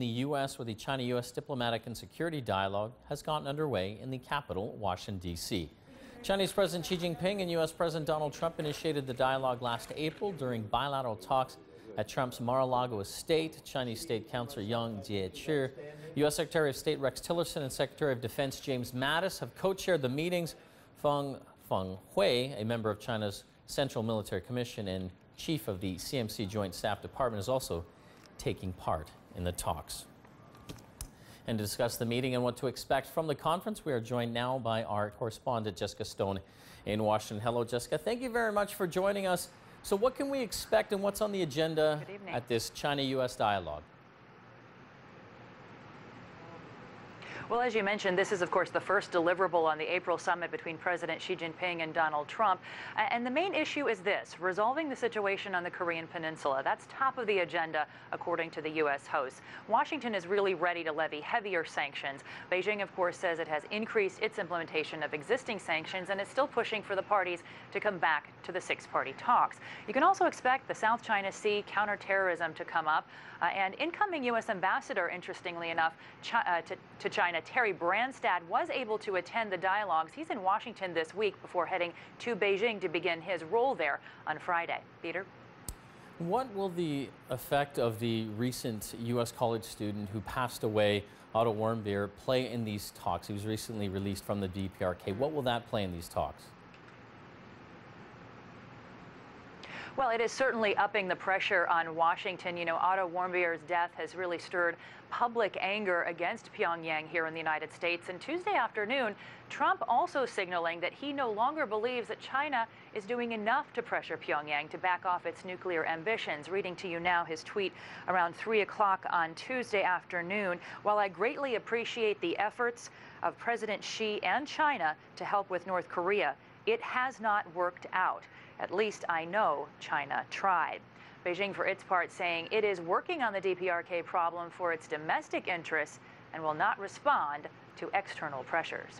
The U.S. with the China-U.S. diplomatic and security dialogue has gotten underway in the capital, Washington, D.C. Chinese President Xi Jinping and U.S. President Donald Trump initiated the dialogue last April during bilateral talks at Trump's Mar-a-Lago estate. Chinese State Councilor Jiechi, U.S. Secretary of State Rex Tillerson, and Secretary of Defense James Mattis have co-chaired the meetings. Fenghui, a member of China's Central Military Commission and chief of the CMC Joint Staff Department, is also taking part in the talks. And to discuss the meeting and what to expect from the conference, we are joined now by our correspondent Jessica Stone in Washington. Hello, Jessica. Thank you very much for joining us. So what can we expect and what's on the agenda at this China-U.S. dialogue? Well, as you mentioned, this is, of course, the first deliverable on the April summit between President Xi Jinping and Donald Trump. And the main issue is this: resolving the situation on the Korean Peninsula. That's top of the agenda, according to the U.S. host. Washington is really ready to levy heavier sanctions. Beijing, of course, says it has increased its implementation of existing sanctions and is still pushing for the parties to come back to the six-party talks. You can also expect the South China Sea counterterrorism to come up. And incoming U.S. ambassador, interestingly enough, to China, Terry Branstad, was able to attend the dialogues. He's in Washington this week before heading to Beijing to begin his role there on Friday. Peter? What will the effect of the recent U.S. college student who passed away, Otto Warmbier, play in these talks? He was recently released from the DPRK. What will that play in these talks? Well, it is certainly upping the pressure on Washington. You know, Otto Warmbier's death has really stirred public anger against Pyongyang here in the United States. And Tuesday afternoon, Trump also signaling that he no longer believes that China is doing enough to pressure Pyongyang to back off its nuclear ambitions. Reading to you now his tweet around 3 o'clock on Tuesday afternoon. While I greatly appreciate the efforts of President Xi and China to help with North Korea, it has not worked out. At least I know China tried. Beijing, for its part, saying it is working on the DPRK problem for its domestic interests and will not respond to external pressures.